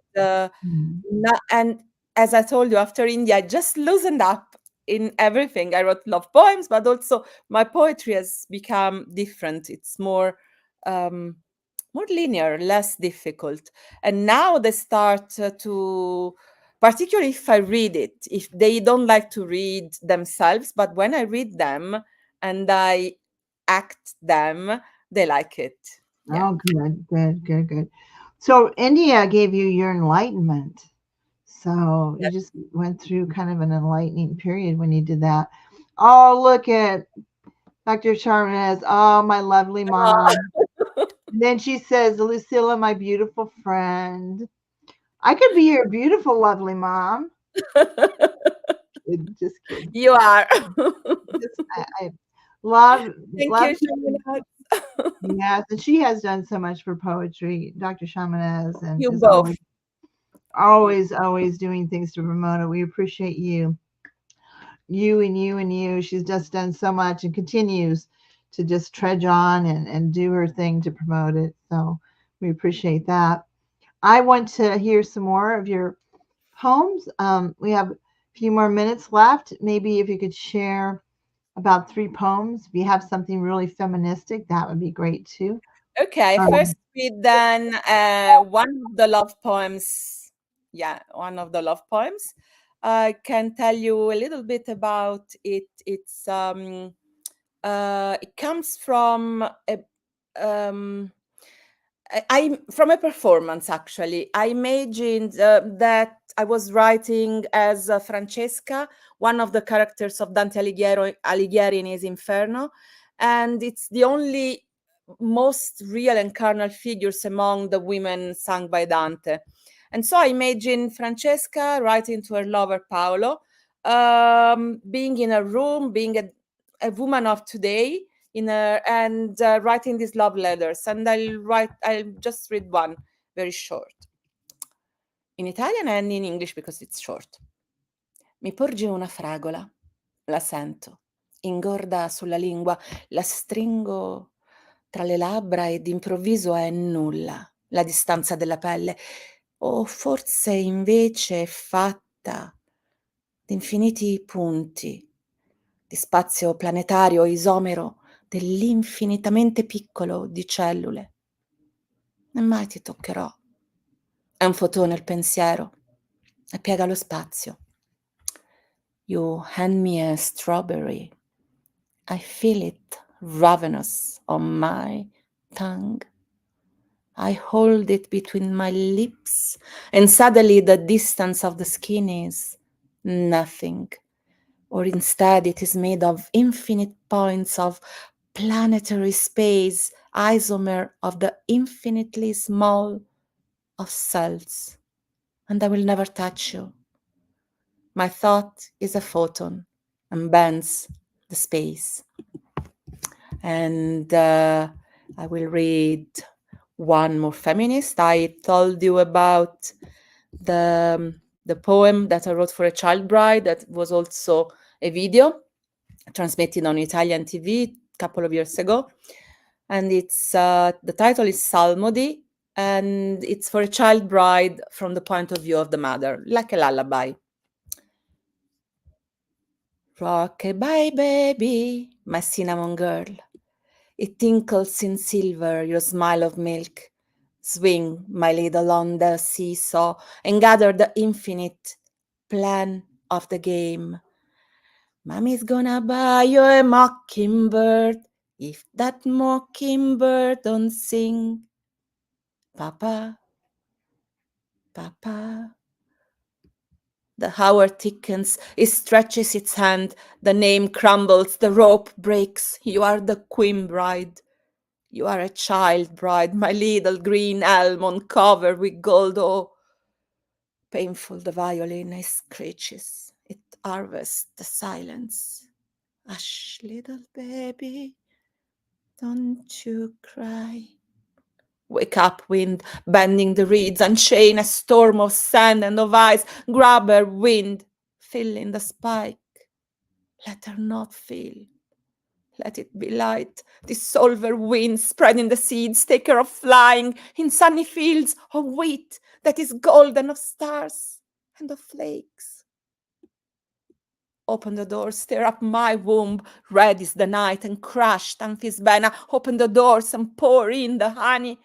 and as I told you, after India, I just loosened up in everything. I wrote love poems, but also my poetry has become different. It's um, more linear, less difficult. And now they start to, particularly if I read it, if they don't like to read themselves, but when I read them and I act them, they like it. Yeah. Oh, good, good, good, good. So India gave you your enlightenment. So you just went through kind of an enlightening period when you did that. Oh, look at Dr. Charmanez. Oh, my lovely mom. And then she says, Lucilla, my beautiful friend. I could be your beautiful, lovely mom. Just kidding. You are. I love, Thank love. you, Shamina. Yes, and she has done so much for poetry, Dr. Shamanez, and You is both. always doing things to promote it. We appreciate you. You and you and you. She's just done so much and continues to just trudge on and do her thing to promote it. So we appreciate that. I want to hear some more of your poems. We have a few more minutes left. Maybe if you could share about 3 poems. If you have something really feministic, that would be great too. Okay, Um, first read then one of the love poems. Yeah, one of the love poems. I can tell you a little bit about it. It comes from um, I'm from a performance actually. I imagined that I was writing as Francesca, one of the characters of Dante Alighieri in his Inferno, and it's the only most real and carnal figures among the women sung by Dante. And so I imagine Francesca writing to her lover Paolo, being in a room, being a woman of today, in a, and writing these love letters. And I'll just read one very short in Italian and in English because it's short. Mi porge una fragola, la sento, ingorda sulla lingua, la stringo tra le labbra e d'improvviso è nulla la distanza della pelle, o forse invece è fatta di infiniti punti, di spazio planetario isomero dell'infinitamente piccolo di cellule. E mai ti toccherò. È un fotone il pensiero e piega lo spazio. You hand me a strawberry. I feel it ravenous on my tongue. I hold it between my lips, and suddenly the distance of the skin is nothing. Or instead, it is made of infinite points of planetary space, isomer of the infinitely small of cells. And I will never touch you. My thought is a photon and bends the space. And I will read one more feminist. I told you about the poem that I wrote for a child bride that was also a video transmitted on Italian TV a couple of years ago. And it's the title is Salmodi, and it's for a child bride from the point of view of the mother, like a lullaby. Rock-a-bye, baby, my cinnamon girl. It tinkles in silver, your smile of milk. Swing, my little on the seesaw, and gather the infinite plan of the game. Mommy's gonna buy you a mockingbird. If that mockingbird don't sing, Papa, Papa. The hour thickens, it stretches its hand, the name crumbles, the rope breaks. You are the queen bride. You are a child bride, my little green almond covered with gold. Oh, painful the violin screeches. It harvests the silence. Hush, little baby, don't you cry. Wake up, wind, bending the reeds, unchain a storm of sand and of ice. Grab her, wind, fill in the spike. Let her not feel. Let it be light. Dissolve her wings, spreading the seeds. Take her of flying in sunny fields of wheat that is golden of stars and of flakes. Open the door, stir up my womb. Red is the night and crushed amphisbaena. Open the doors and pour in the honey.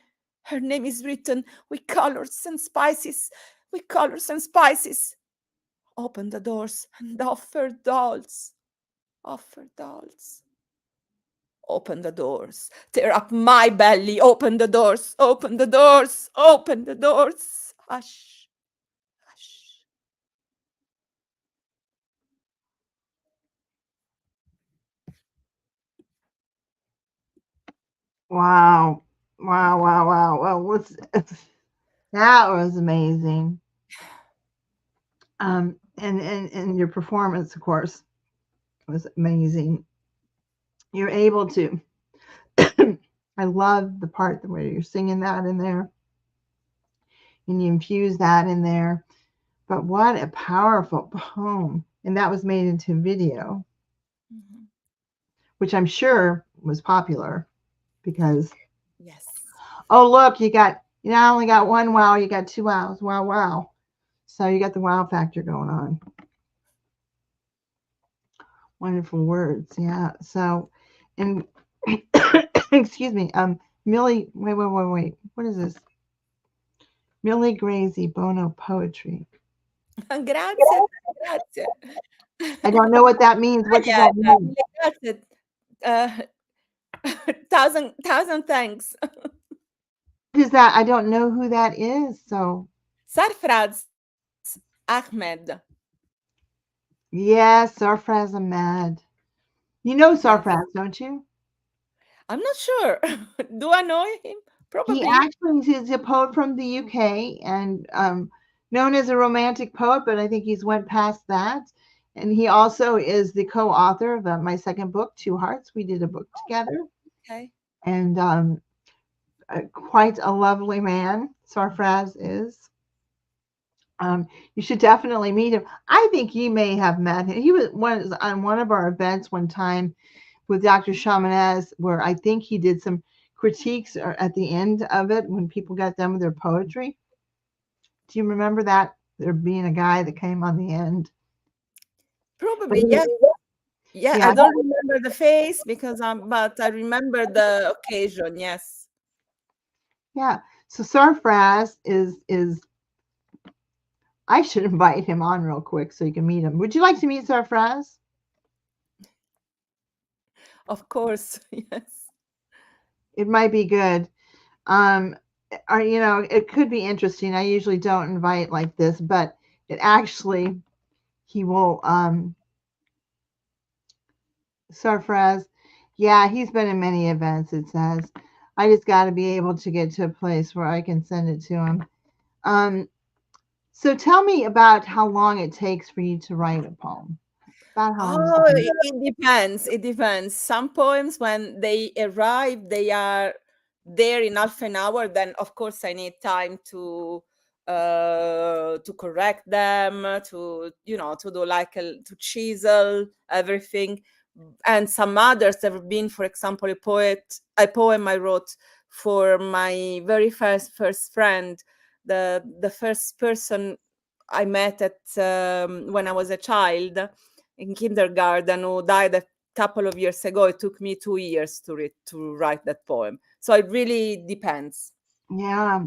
Her name is written with colors and spices, with colors and spices. Open the doors and offer dolls, offer dolls. Open the doors, tear up my belly. Open the doors, open the doors, open the doors. Hush, hush. Wow. Wow, wow, wow. Well, that was amazing. And your performance, of course, was amazing. You're able to. I love the part where you're singing that in there, and you infuse that in there. But what a powerful poem! And that was made into video, Mm-hmm. which I'm sure was popular because. Yes. Oh, look, you not only got one wow, you got two wows. Wow, wow. So you got the wow factor going on. Wonderful words. Yeah. So, and excuse me, Millie, wait. What is this? Millie Gracie Bono poetry. Grazie, grazie. I don't know what that means. What does Yeah, that mean? grazie. Uh, thousand thanks. What is that? I don't know who that is. So, Sarfraz Ahmed. yes, Sarfraz Ahmad. You know Yes. Sarfraz, don't you? I'm not sure. Do I know him? He Probably. actually is a poet from the UK and known as a romantic poet, but I think he's went past that. And he also is the co-author of my second book, Two Hearts. We did a book together, Okay. and quite a lovely man. Sarfraz is. You should definitely meet him. I think you may have met him. He was on one of our events one time with Dr. Chaminez, where I think he did some critiques at the end of it when people got done with their poetry. Do you remember that? There being a guy that came on the end. But Probably, yes. Yeah, yeah, I don't remember the face because but I remember the occasion, yes. yeah. So Sarfraz is. I should invite him on real quick so you can meet him. Would you like to meet Sarfraz? Of course, yes. It might be good. Um, or it could be interesting. I usually don't invite like this, but it actually he will. Sarfraz, yeah, he's been in many events. It says, I just got to be able to get to a place where I can send it to him. Um, so tell me about how long it takes for you to write a poem. About how long Oh, does it take? it depends. It depends. Some poems, when they arrive, they are there in half an hour. Then, of course, I need time to correct them, to do like to chisel everything. And some others have been, for example, a poem I wrote for my very first friend, the first person I met at when I was a child in kindergarten, who died a couple of years ago. It took me 2 years to write that poem. So it really depends. Yeah.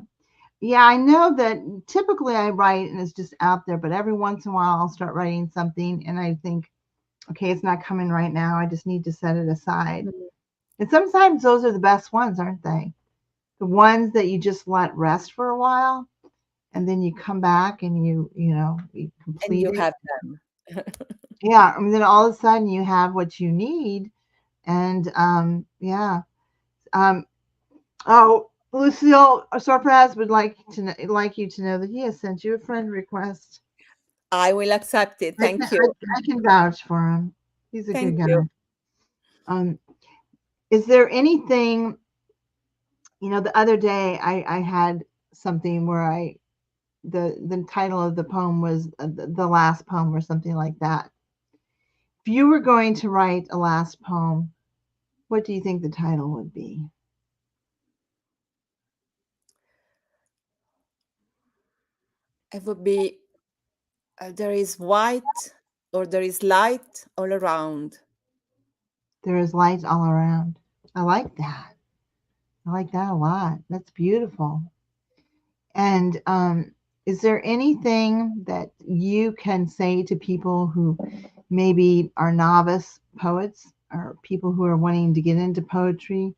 Yeah, I know that typically I write and it's just out there, but every once in a while I'll start writing something and I think, okay, it's not coming right now. I just need to set it aside. Mhm. And sometimes those are the best ones, aren't they? The ones that you just let rest for a while and then you come back and you And complete you it. have them. Yeah, and then all of a sudden you have what you need. And yeah. Um, oh, Lucille Sorpraz would like you to know that he has sent you a friend request. I will accept it. I can Thank you. I can vouch for him. He's a good Thank guy. you. Um, is there anything, the other day I had something where the title of the poem was the last poem or something like that. If you were going to write a last poem, what do you think the title would be? It would be there is white or there is light all around. There is light all around. I like that. I like that a lot. That's beautiful. And is there anything that you can say to people who maybe are novice poets or people who are wanting to get into poetry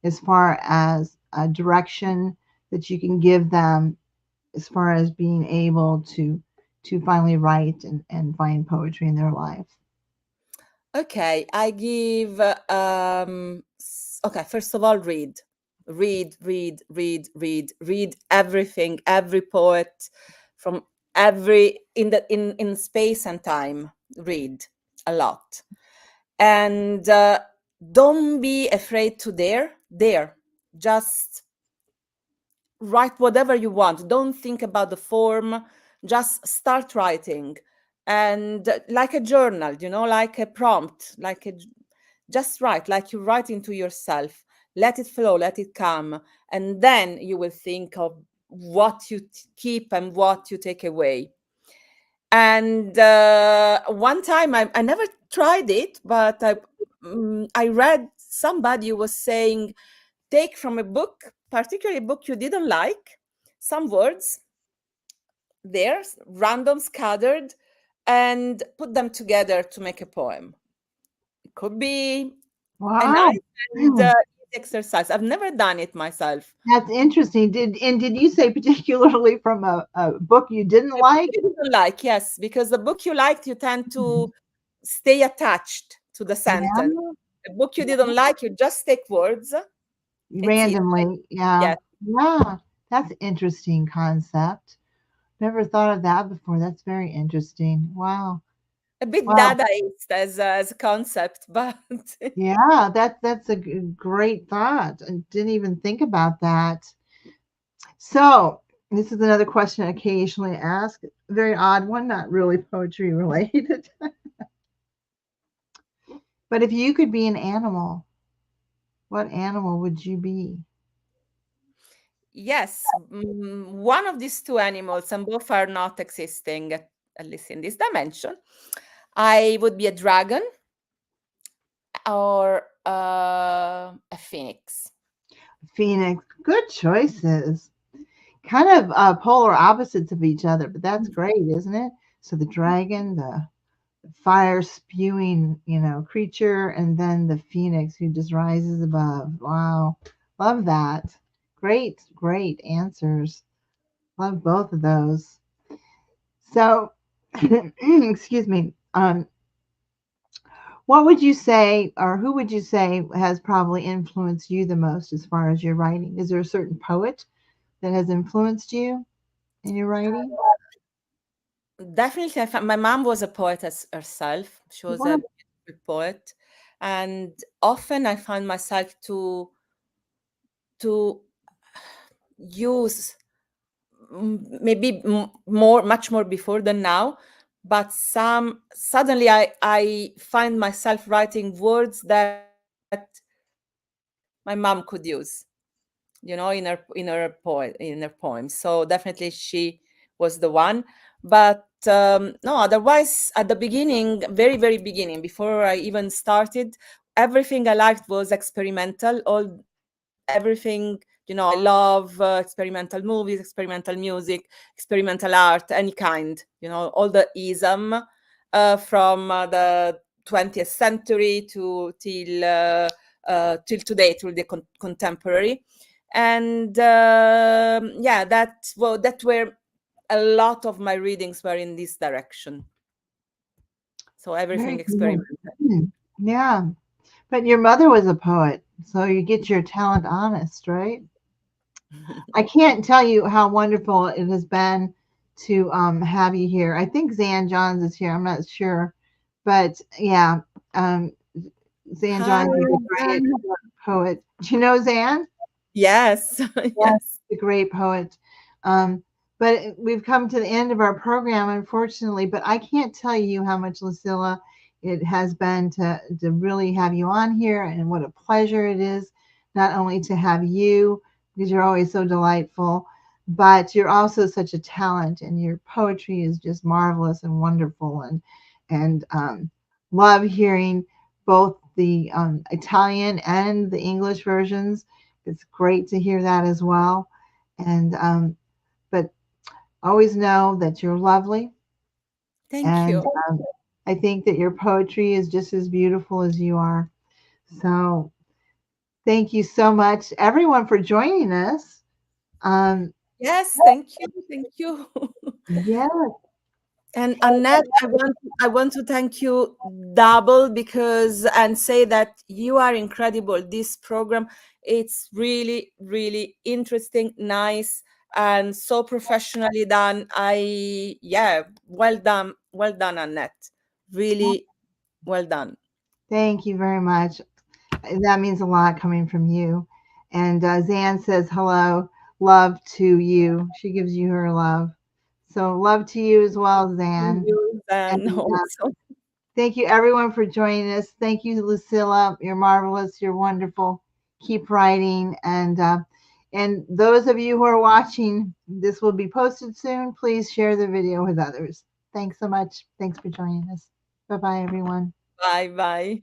as far as a direction that you can give them as far as being able to finally write and find poetry in their life? Okay, I give okay, first of all, read. Read everything, every poet from every in space and time. Read a lot. And don't be afraid to dare. Just write whatever you want. Don't think about the form. Just start writing. And like a journal, like a prompt, just write like you write into yourself. Let it flow, let it come. And then you will think of what you keep and what you take away. And one time I never tried it, but I read somebody who was saying, take from a book, particularly a book you didn't like, some words there, random, scattered, and put them together to make a poem. It could be a Wow. nice and easy exercise. I've never done it myself. That's interesting. Did you say particularly from a book you didn't A book like? you didn't like, yes, because the book you liked, you tend to stay attached to the sentence. Yeah, A book you didn't like, you just take words. It's easy. randomly. Yeah. Yes. Yeah. That's interesting concept. Never thought of that before. That's very interesting. Wow. A bit Wow. Dadaist as a concept, but Yeah, that's a great thought. I didn't even think about that. So, this is another question I occasionally ask. Very odd one, not really poetry related. But if you could be an animal, what animal would you be? yes, one of these two animals, and both are not existing, at least in this dimension. I would be a dragon or a phoenix. Phoenix. Good choices. Kind of polar opposites of each other, but that's great, isn't it? So the dragon, the fire spewing, creature, and then the phoenix who just rises above. Wow. Love that. Great, great answers. Love both of those. So, excuse me. What would you say, or who would you say has probably influenced you the most as far as your writing? Is there a certain poet that has influenced you in your writing? Definitely, my mom was a poetess herself. She was a What? beautiful poet, and often I find myself to use maybe much more before than now, but some suddenly I find myself writing words that my mom could use, in her poems. So definitely she was the one. But no, otherwise at the beginning, very very beginning, before I even started, everything I liked was experimental. All everything, I love experimental movies, experimental music, experimental art, any kind, all the ism from the 20th century to till today, till the contemporary. And yeah, that were a lot of my readings were in this direction. So everything Very good. experimental. Yeah. But your mother was a poet, so you get your talent honest, right? I can't tell you how wonderful it has been to have you here. I think Zan Johns is here. I'm not sure, but yeah, um, Zan Hi, Johns is a great Anne. poet. Do you know Zan? Yes, Yes, yes. a great poet. But we've come to the end of our program, unfortunately. But I can't tell you how much, Lucilla, it has been to really have you on here, and what a pleasure it is not only to have you, because you're always so delightful, but you're also such a talent, and your poetry is just marvelous and wonderful, and love hearing both the Italian and the English versions. It's great to hear that as well. And but always know that you're lovely. Thank And you. I think that your poetry is just as beautiful as you are. So thank you so much, everyone, for joining us. Um, Yes, thank you. Thank you. yeah, And Annette, I want to thank you double, because and say that you are incredible. This program, it's really, really interesting, nice, and so professionally done. Yeah, well done, Annette. Really well done. thank you very much. That means a lot coming from you. And Zan says hello, love to you. She gives you her love. So love to you as well, And Zan. you, And then also. thank you, everyone, for joining us. Thank you, Lucilla. You're marvelous. You're wonderful. Keep writing. And those of you who are watching, this will be posted soon. Please share the video with others. Thanks so much. Thanks for joining us. Bye bye, everyone. Bye bye.